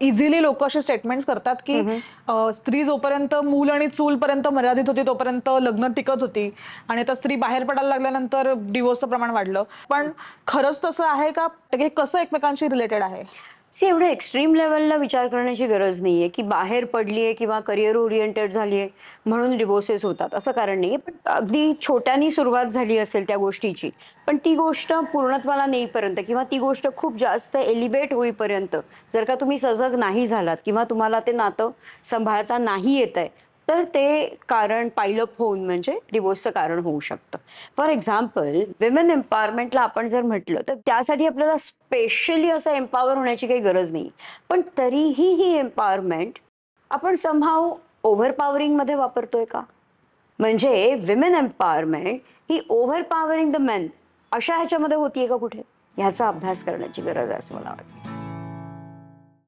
Easily लोक असे statements करतात की स्त्री जोपर्यंत मूल आणि चूल पर्यंत मर्यादित होती तोपर्यंत लग्न टिकत होती आणि आता स्त्री बाहेर पडायला लागल्यानंतर डिवोर्सचं प्रमाण वाढलं. पण खरंच तसं आहे का? हे कसं एकमेकांशी रिलेटेड आहे? सी एवढं एक्स्ट्रीम लेवलला विचार करण्याची गरज नाहीये की बाहेर पडलीये किंवा करिअर ओरिएंटेड झालीये म्हणून डिवोर्सेस होतात असं कारण नाहीये. पण अगदी छोट्यानी सुरुवात झाली असेल त्या गोष्टीची, पण ती गोष्ट पूर्णत्वाला नेईपर्यंत किंवा ती गोष्ट खूप जास्त एलिव्हेट होईपर्यंत जर का तुम्ही सजग नाही झालात किंवा तुम्हाला ते नातं सांभाळता नाही येतंय, तर ते कारण पाईल अप होऊन म्हणजे डिव्होर्सचं कारण होऊ शकतं. फॉर एक्झाम्पल विमेन एम्पॉवरमेंटला आपण जर म्हटलं तर त्यासाठी आपल्याला स्पेशली असं एम्पॉवर होण्याची काही गरज नाही. पण तरीही ही एम्पॉवरमेंट आपण समहाऊ ओव्हरपॉवरिंग मध्ये वापरतोय का? म्हणजे विमेन एम्पॉवरमेंट ही ओव्हरपॉवरिंग द मेन अशा ह्याच्यामध्ये होतीये का कुठे? ह्याचा अभ्यास करण्याची गरज आहे असं मला वाटतं.